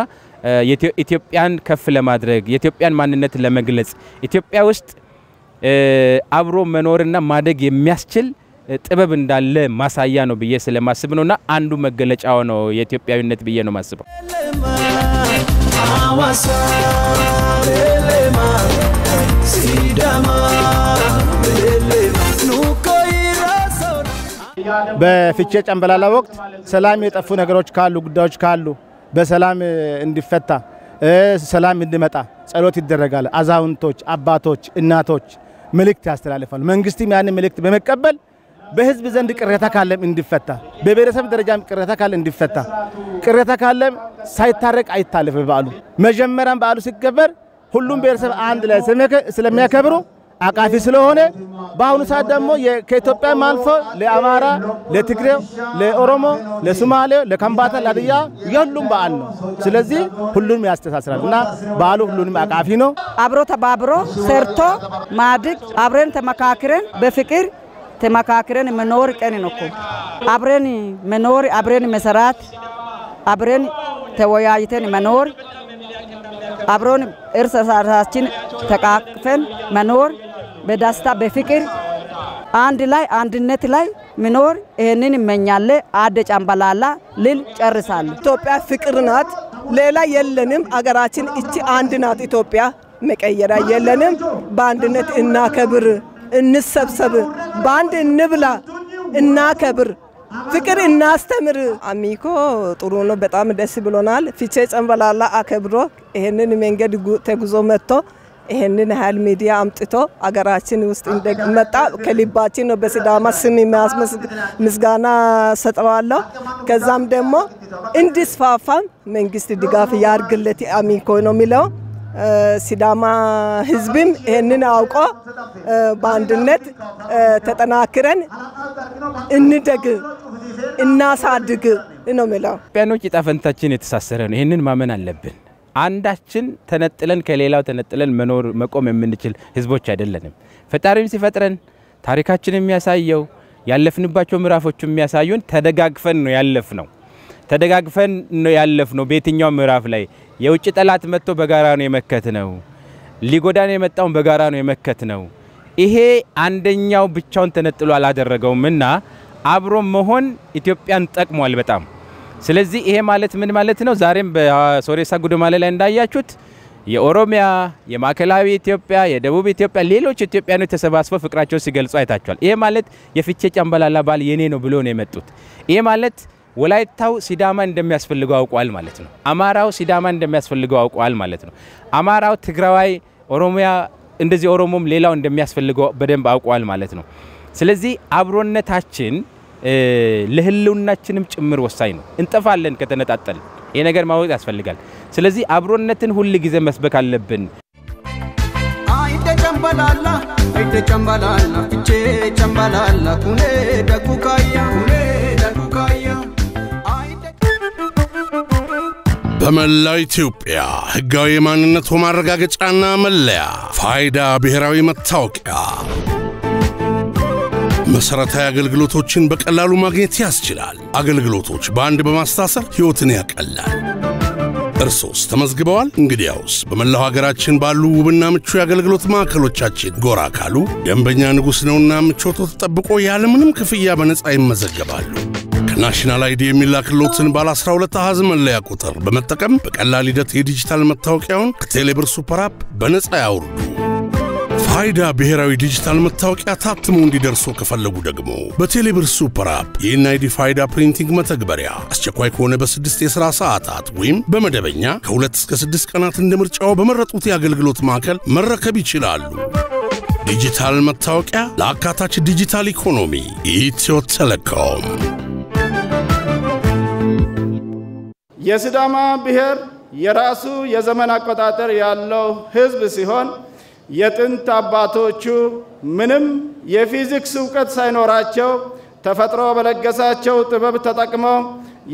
ኢትዮጵያን ከፍ ለማድረግ የኢትዮጵያን ማንነት ለመግለጽ ኢትዮጵያ ውስጥ አብሮ መኖርና ማደግ የሚያስችል ጥበብ እንዳለ ማሳያ ነው ብዬ ስለማስብ ነውና አንዱ መገለጫው ነው የኢትዮጵያዊነት ብዬ ነው ማስበው አዋሳ ሌሌማ ሲዳማ ሌሌማ ኑኮይራሰው በፍቼ ጨምበላላ ወቅት ሰላም የጠፉ ነገሮች ካሉ ጉዳዮች ካሉ በሰላም እንዲፈታ ሰላም እንዲመጣ ጸሎት ይደረጋል አዛውንቶች አባቶች እናቶች መልእክት ያስተላልፋሉ መንግስትም ያን መልእክት በመቀበል በህዝብ ዘንድ ቅሬታ ካለም እንዲፈታ በብሔረሰብ ደረጃም ቅሬታ ካለ እንዲፈታ ቅሬታ ካለም ሳይታረቅ አይታለፍ በዓሉ መጀመሪያም በዓሉ ሲከበር ሁሉም ብሔረሰብ አንድ ላይ ስለሚያከብሩ አቃፊ ስለሆነ በአሁኑ ሰዓት ደግሞ ከኢትዮጵያ ማልፎ ለአማራ ለትግሬው ለኦሮሞ ለሶማሌ ለከምባታ ለሀዲያ የሁሉም በዓል ነው ስለዚህ ሁሉንም ያስተሳስራልና በዓሉ ሁሉንም አቃፊ ነው አብሮ ተባብሮ ሰርቶ ማድግ አብረን ተመካክረን በፍቅር ተመካክረን መኖር ቀን ነው እኮ አብረን መኖር አብረን መስራት አብረን ተወያይተን መኖር አብሮን እርስ በርሳችን ተቃቅፈን መኖር በደስታ በፍቅር አንድ ላይ አንድነት ላይ መኖር ይሄንን እመኛለ አደ ጨምበላላ ልል ጨርሳለሁ ኢትዮጵያ ፍቅር ናት ሌላ የለንም አገራችን እቺ አንድ ናት ኢትዮጵያ መቀየራ የለንም በአንድነት እናከብር እንሰብሰብ ባንድ እንብላ እናከብር ፍቅር እናስተምር አሚኮ ጥሩ ነው በጣም ደስ ብሎናል ፍቼ ጨምበላላ አከብሮ ይሄንን መንገድ ተጉዞ መጥቶ ይሄንን ሀል ሚዲያ አምጥቶ አገራችን ውስጥ እንደመጣ ከልባችን ነው በሲዳማ ስም ምስጋና ሰጠዋለሁ ከዛም ደግሞ እንዲስፋፋ መንግስት ድጋፍ ያርግለት አሚኮ ነው የሚለው ሲዳማ ህዝብም ይሄንን አውቆ በአንድነት ተጠናክረን እንደግ እናሳድግ ነው ማለት ፒያኖች ጣፈንታችን የተሳሰረ ነው ይሄንን ማመን አለብን አንዳችን ተነጥለን ከሌላው ተነጥለን መኖር መቆም የምንችል ህዝቦች አይደለንም ፈጣሪም ሲፈጥረን ታሪካችን የሚያሳየው ያለፍንባቸው ምዕራፎች የሚያሳዩን ተደጋግፈን ነው ያለፍነው በየትኛው ምዕራፍ ላይ የውጭ ጠላት መጥቶ በጋራ ነው የመከተነው ሊጎዳን የመጣው በጋራ ነው የመከተነው ይሄ አንደኛው ብቻውን ተነጥሎ አላደረገውምና አብሮ መሆን ኢትዮጵያን ጠቅሟል በጣም ስለዚህ ይሄ ማለት ምን ማለት ነው ዛሬም በሶሬሳ ጉዱማሌ ላይ እንዳያችሁት የኦሮሚያ የማከላዊ ኢትዮጵያ የደቡብ ኢትዮጵያ ሌሎች ኢትዮጵያኖች ተሰባስበው ፍቅራቸው ሲገልጹ አይታችኋል ይሄ ማለት የፍቼ ጨምበላላ ባል የኔ ነው ብሎ ነው የመጡት ይሄ ማለት ወላይታው ሲዳማ እንደሚያስፈልገው አውቋል ማለት ነው አማራው ሲዳማ እንደሚያስፈልገው አውቋል ማለት ነው አማራው ትግራዋይ ኦሮሚያ እንደዚህ ኦሮሞም ሌላው እንደሚያስፈልገው በደንብ አውቋል ማለት ነው ስለዚህ አብሮነታችን ለህልውናችንም ጭምር ወሳኝ ነው እንጠፋለን ከተነጣጠል ይሄ ነገር ማወቅ ያስፈልጋል ስለዚህ አብሮነትን ሁሉ ጊዜ መስበክ አለብን አይደ ጨምበላላ ፍቼ ጨምበላላ ኩኔ ደጉካያ በመላው ኢትዮጵያ ህጋዊ ማንነት ማረጋገጫና መለያ ፋይዳ ብሔራዊ መታወቂያ መሰረታዊ አገልግሎቶችን በቀላሉ ማግኘት ያስችላል አገልግሎቶች በአንድ በማስተሳሰር ህይወትን ያቀላል እርሶስ ተመዝግበዋል እንግዲያውስ በመላው ሀገራችን ባሉ ውብና ምቹ የአገልግሎት ማዕከሎቻችን ጎራ ካሉ ደንበኛ ንጉስ ነውና ምቾቶ ተጠብቆ ያለምንም ክፍያ በነፃ ይመዘገባሉ ከናሽናል አይዲ የሚላክሎትን ባለ 12 አሃዝ መለያ ቁጥር በመጠቀም በቀላል ሂደት የዲጂታል መታወቂያውን ከቴሌብር ሱፐር አፕ በነፃ ያውርዱ ፋይዳ ብሔራዊ ዲጂታል መታወቂያ ታትሞ እንዲደርሶ ከፈለጉ ደግሞ በቴሌብር ሱፐር አፕ የኤንአይዲ ፋይዳ ፕሪንቲንግ መተግበሪያ አስቸኳይ ከሆነ በ6 የሥራ ሰዓታት ወይም በመደበኛ ከ2 እስከ 6 ቀናት እንደምርጫው በመረጡት የአገልግሎት ማዕከል መረከብ ይችላሉ ዲጂታል መታወቂያ ለአካታች ዲጂታል ኢኮኖሚ ኢትዮ ቴሌኮም የሲዳማ ብሔር የራሱ የዘመን አቆጣጠር ያለው ህዝብ ሲሆን የጥንት አባቶቹ ምንም የፊዚክስ ዕውቀት ሳይኖራቸው ተፈጥሮ በለገሳቸው ጥበብ ተጠቅመው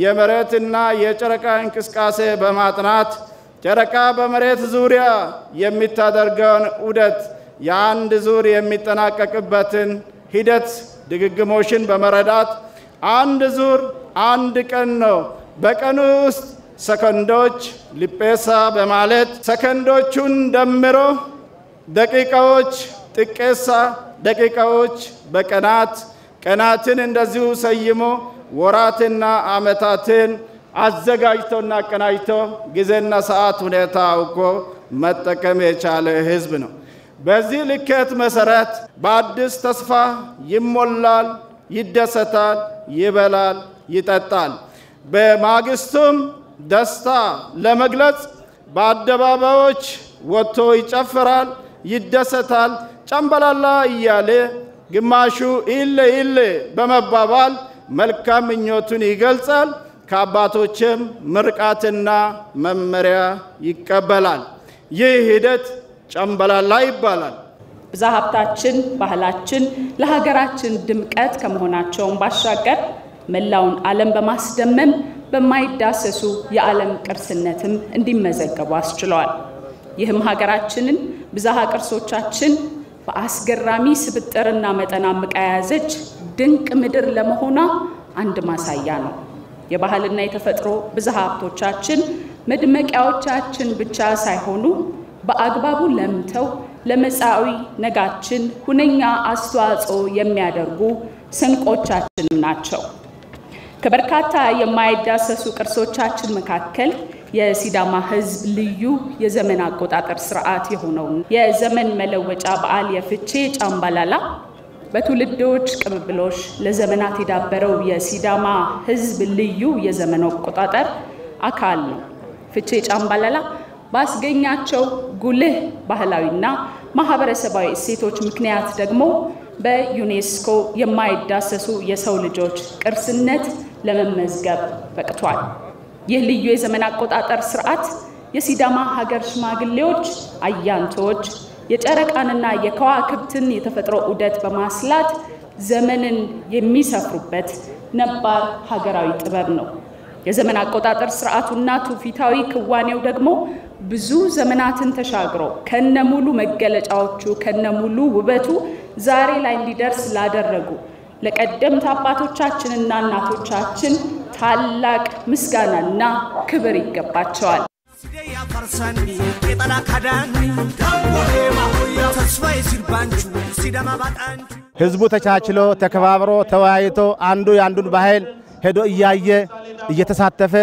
የመሬትና የጨረቃ እንቅስቃሴ በማጥናት ጨረቃ በመሬት ዙሪያ የሚታደርገውን ዑደት የአንድ ዙር የሚጠናቀቅበትን ሂደት ድግግሞሽን በመረዳት አንድ ዙር አንድ ቀን ነው በቀኑ ውስጥ ሰከንዶች ሊፔሳ በማለት ሰከንዶቹን ደምሮ ደቂቃዎች ጥቂት ደቂቃዎች በቀናት ቀናትን እንደዚሁ ሰይሞ ወራትና ዓመታትን አዘጋጅቶና አቀናጅቶ ጊዜና ሰዓት ሁኔታ አውቆ መጠቀም የቻለ ህዝብ ነው። በዚህ ልኬት መሰረት በአዲስ ተስፋ ይሞላል፣ ይደሰታል፣ ይበላል፣ ይጠጣል። በማግስቱም ደስታ ለመግለጽ በአደባባዮች ወጥቶ ይጨፍራል፣ ይደሰታል። ጨምበላላ እያለ ግማሹ ኢሌ በመባባል መልካም ምኞቱን ይገልጻል። ከአባቶችም ምርቃትና መመሪያ ይቀበላል። ይህ ሂደት ጨምበላላ ይባላል። ብዝሃ ሀብታችን፣ ባህላችን ለሀገራችን ድምቀት ከመሆናቸውም ባሻገር መላውን ዓለም በማስደመም በማይዳሰሱ የዓለም ቅርስነትም እንዲመዘገቡ አስችለዋል። ይህም ሀገራችንን ብዝሃ ቅርሶቻችን በአስገራሚ ስብጥርና መጠን አምቃ የያዘች ድንቅ ምድር ለመሆኗ አንድ ማሳያ ነው። የባህልና የተፈጥሮ ብዝሃ ሀብቶቻችን መድመቂያዎቻችን ብቻ ሳይሆኑ በአግባቡ ለምተው ለመጻኢ ነጋችን ሁነኛ አስተዋጽኦ የሚያደርጉ ስንቆቻችንም ናቸው። ከበርካታ የማይዳሰሱ ቅርሶቻችን መካከል የሲዳማ ህዝብ ልዩ የዘመን አቆጣጠር ስርዓት የሆነው የዘመን መለወጫ በዓል የፍቼ ጫምባላላ በትውልዶች ቅብብሎሽ ለዘመናት የዳበረው የሲዳማ ህዝብ ልዩ የዘመን አቆጣጠር አካል ነው። ፍቼ ጫምባላላ ባስገኛቸው ጉልህ ባህላዊና ማህበረሰባዊ እሴቶች ምክንያት ደግሞ በዩኔስኮ የማይዳሰሱ የሰው ልጆች ቅርስነት ለመመዝገብ በቅቷል። ይህ ልዩ የዘመን አቆጣጠር ስርዓት የሲዳማ ሀገር ሽማግሌዎች፣ አያንቶች የጨረቃንና የከዋክብትን የተፈጥሮ ዑደት በማስላት ዘመንን የሚሰፍሩበት ነባር ሀገራዊ ጥበብ ነው። የዘመን አቆጣጠር ስርዓቱና ትውፊታዊ ክዋኔው ደግሞ ብዙ ዘመናትን ተሻግሮ ከነሙሉ መገለጫዎቹ ከነሙሉ ውበቱ ዛሬ ላይ እንዲደርስ ላደረጉ ለቀደምት አባቶቻችንና እናቶቻችን ታላቅ ምስጋናና ክብር ይገባቸዋል። ህዝቡ ተቻችሎ ተከባብሮ ተወያይቶ አንዱ ያንዱን ባህል ሄዶ እያየ እየተሳተፈ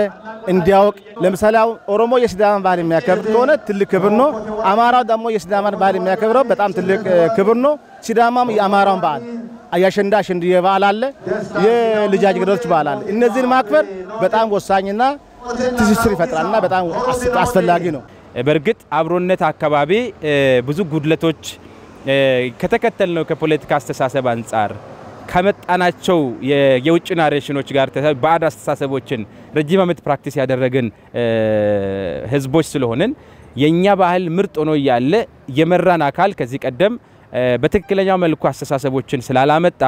እንዲያውቅ ለምሳሌ ኦሮሞ የሲዳማን ባህል የሚያከብር ከሆነ ትልቅ ክብር ነው። አማራው ደግሞ የሲዳማን ባህል የሚያከብረው በጣም ትልቅ ክብር ነው። ሲዳማም የአማራውን ባህል አያሸንዳ ሽንድዬ በዓል አለ፣ የልጃገረዶች በዓል አለ። እነዚህን ማክበር በጣም ወሳኝና ትስስር ይፈጥራልና በጣም አስፈላጊ ነው። በርግጥ አብሮነት አካባቢ ብዙ ጉድለቶች ከተከተልነው ከፖለቲካ አስተሳሰብ አንፃር ከመጣናቸው የውጭ ናሬሽኖች ጋር ባዕድ አስተሳሰቦችን ረጅም ዓመት ፕራክቲስ ያደረግን ህዝቦች ስለሆነን የኛ ባህል ምርጥ ሆኖ ያለ የመራን አካል ከዚህ ቀደም በትክክለኛው መልኩ አስተሳሰቦችን ስላላመጣ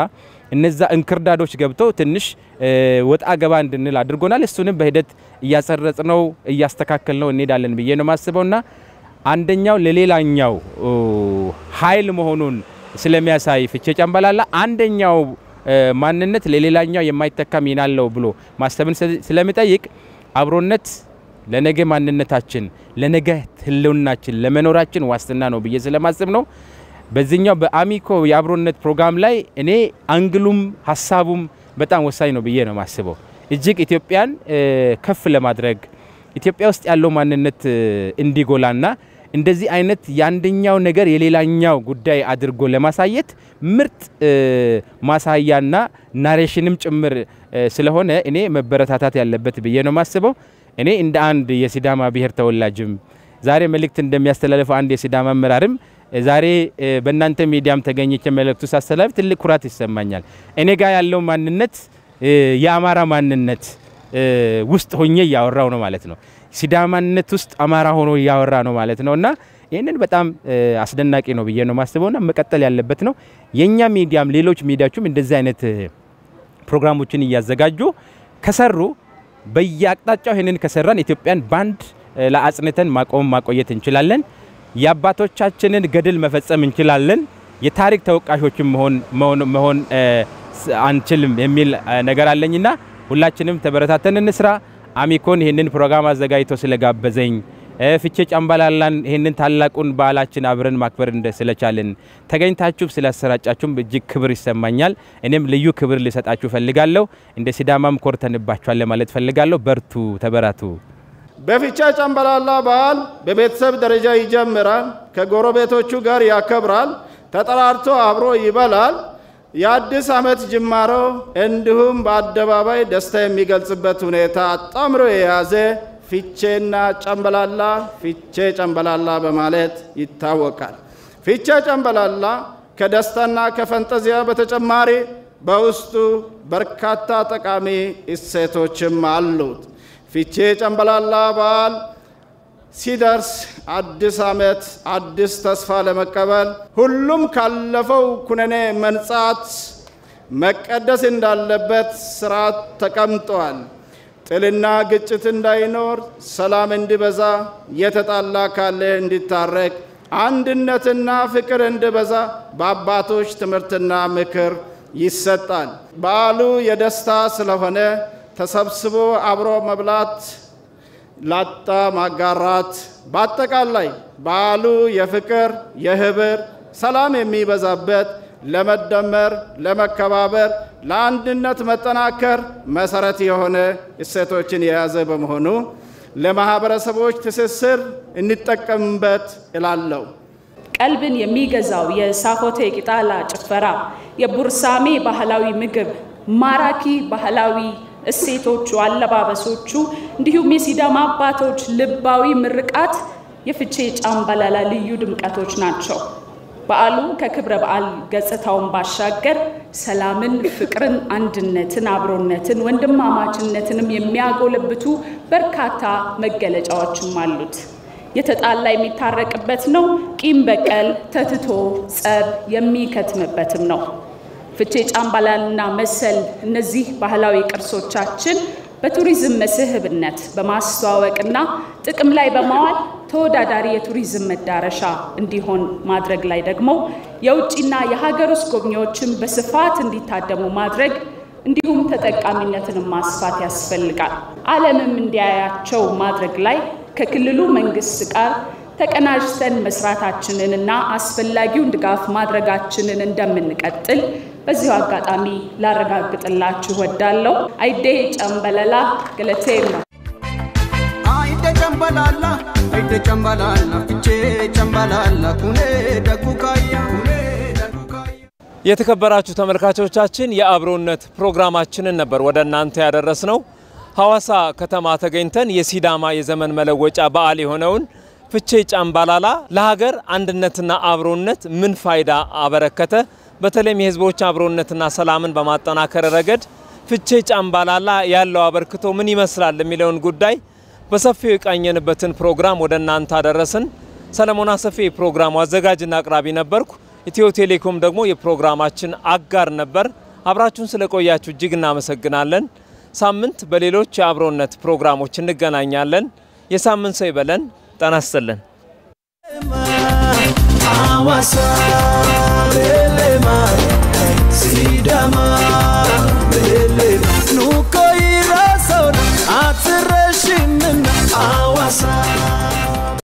እነዛ እንክርዳዶች ገብተው ትንሽ ወጣ ገባ እንድንል አድርጎናል። እሱንም በሂደት እያሰረጽነው እያስተካከልነው እንሄዳለን ብዬ ነው ማስበውና አንደኛው ለሌላኛው ኃይል መሆኑን ስለሚያሳይ ፍቼ ጫምባላላ አንደኛው ማንነት ለሌላኛው የማይተካ ሚና አለው ብሎ ማስተብን ስለሚጠይቅ አብሮነት ለነገ ማንነታችን ለነገ ህልውናችን ለመኖራችን ዋስትና ነው ብዬ ስለማስብ ነው። በዚህኛው በአሚኮ የአብሮነት ፕሮግራም ላይ እኔ አንግሉም ሐሳቡም በጣም ወሳኝ ነው ብዬ ነው ማስበው። እጅግ ኢትዮጵያን ከፍ ለማድረግ ኢትዮጵያ ውስጥ ያለው ማንነት እንዲጎላና እንደዚህ አይነት ያንደኛው ነገር የሌላኛው ጉዳይ አድርጎ ለማሳየት ምርጥ ማሳያና ናሬሽንም ጭምር ስለሆነ እኔ መበረታታት ያለበት ብዬ ነው ማስበው። እኔ እንደ አንድ የሲዳማ ብሔር ተወላጅም ዛሬ መልእክት እንደሚያስተላልፈው አንድ የሲዳማ አመራርም ዛሬ በእናንተ ሚዲያም ተገኝቼ መልእክቱ ሳስተላልፍ ትልቅ ኩራት ይሰማኛል። እኔ ጋር ያለው ማንነት የአማራ ማንነት ውስጥ ሆኜ ያወራው ነው ማለት ነው። ሲዳማነት ውስጥ አማራ ሆኖ ያወራ ነው ማለት ነውና ይሄንን በጣም አስደናቂ ነው ብዬ ነው ማስበውና መቀጠል ያለበት ነው። የኛ ሚዲያም ሌሎች ሚዲያዎችም እንደዚህ አይነት ፕሮግራሞችን እያዘጋጁ ከሰሩ በየአቅጣጫው ይሄንን ከሰራን ኢትዮጵያን ባንድ ለአጽንተን ማቆየት እንችላለን። የአባቶቻችንን ገድል መፈጸም እንችላለን። የታሪክ ተወቃሾችም መሆን አንችልም የሚል ነገር አለኝና ሁላችንም ተበረታተን እንስራ። አሚኮን ይሄንን ፕሮግራም አዘጋጅቶ ስለጋበዘኝ ፍቼ ጨምበላላን ይሄንን ታላቁን በዓላችን አብረን ማክበር ስለቻልን ተገኝታችሁ ስላሰራጫችሁም እጅግ ክብር ይሰማኛል። እኔም ልዩ ክብር ልሰጣችሁ ፈልጋለሁ። እንደ ሲዳማም ኮርተንባችኋል ማለት ፈልጋለሁ። በርቱ፣ ተበራቱ። በፍቼ ጨምበላላ በዓል በቤተሰብ ደረጃ ይጀምራል። ከጎረቤቶቹ ጋር ያከብራል። ተጠራርቶ አብሮ ይበላል። የአዲስ ዓመት ጅማሮ እንዲሁም በአደባባይ ደስታ የሚገልጽበት ሁኔታ አጣምሮ የያዘ ፍቼና ጨምበላላ ፍቼ ጨምበላላ በማለት ይታወቃል። ፍቼ ጨምበላላ ከደስታና ከፈንጠዚያ በተጨማሪ በውስጡ በርካታ ጠቃሚ እሴቶችም አሉት። ፍቼ ጨምበላላ በዓል ሲደርስ አዲስ ዓመት አዲስ ተስፋ ለመቀበል ሁሉም ካለፈው ኩነኔ መንጻት መቀደስ እንዳለበት ስርዓት ተቀምጧል። ጥልና ግጭት እንዳይኖር፣ ሰላም እንዲበዛ፣ የተጣላ ካለ እንዲታረቅ፣ አንድነትና ፍቅር እንዲበዛ በአባቶች ትምህርትና ምክር ይሰጣል። በዓሉ የደስታ ስለሆነ ተሰብስቦ አብሮ መብላት፣ ላጣ ማጋራት፣ በአጠቃላይ በዓሉ የፍቅር የህብር ሰላም የሚበዛበት ለመደመር ለመከባበር ለአንድነት መጠናከር መሰረት የሆነ እሴቶችን የያዘ በመሆኑ ለማህበረሰቦች ትስስር እንጠቀምበት እላለሁ። ቀልብን የሚገዛው የሳፎቴ ቂጣላ ጭፈራ፣ የቡርሳሜ ባህላዊ ምግብ፣ ማራኪ ባህላዊ እሴቶቹ፣ አለባበሶቹ እንዲሁም የሲዳማ አባቶች ልባዊ ምርቃት የፍቼ ጨምበላላ ልዩ ድምቀቶች ናቸው። በዓሉ ከክብረ በዓል ገጽታውን ባሻገር ሰላምን፣ ፍቅርን፣ አንድነትን፣ አብሮነትን፣ ወንድማማችነትንም የሚያጎለብቱ በርካታ መገለጫዎችም አሉት። የተጣላ የሚታረቅበት ነው። ቂም በቀል ተትቶ ጸብ የሚከትምበትም ነው። ፍቼ ጨምበላላና መሰል እነዚህ ባህላዊ ቅርሶቻችን በቱሪዝም መስህብነት በማስተዋወቅና ጥቅም ላይ በማዋል ተወዳዳሪ የቱሪዝም መዳረሻ እንዲሆን ማድረግ ላይ ደግሞ የውጭና የሀገር ውስጥ ጎብኚዎችን በስፋት እንዲታደሙ ማድረግ እንዲሁም ተጠቃሚነትን ማስፋት ያስፈልጋል። ዓለምም እንዲያያቸው ማድረግ ላይ ከክልሉ መንግስት ጋር ተቀናጅተን መስራታችንንና አስፈላጊውን ድጋፍ ማድረጋችንን እንደምንቀጥል በዚሁ አጋጣሚ ላረጋግጥላችሁ ወዳለሁ። አይዴ ጨምበላላ ገለቴም ነው። አይዴ ጨምበላላ ፍቼ ጨምበላላ ኩኔ ደጉካያ የተከበራችሁ ተመልካቾቻችን የአብሮነት ፕሮግራማችንን ነበር ወደ እናንተ ያደረስነው። ሐዋሳ ከተማ ተገኝተን የሲዳማ የዘመን መለወጫ በዓል የሆነውን ፍቼ ጨምበላላ ለሀገር አንድነትና አብሮነት ምን ፋይዳ አበረከተ፣ በተለይም የህዝቦች አብሮነትና ሰላምን በማጠናከር ረገድ ፍቼ ጨምበላላ ያለው አበርክቶ ምን ይመስላል የሚለውን ጉዳይ በሰፊው የቃኘንበትን ፕሮግራም ወደ እናንተ አደረስን። ሰለሞን አሰፌ ፕሮግራሙ አዘጋጅና አቅራቢ ነበርኩ። ኢትዮ ቴሌኮም ደግሞ የፕሮግራማችን አጋር ነበር። አብራችሁን ስለቆያችሁ እጅግ እናመሰግናለን። ሳምንት በሌሎች የአብሮነት ፕሮግራሞች እንገናኛለን። የሳምንት ሰው ይበለን። ጤና ይስጥልን።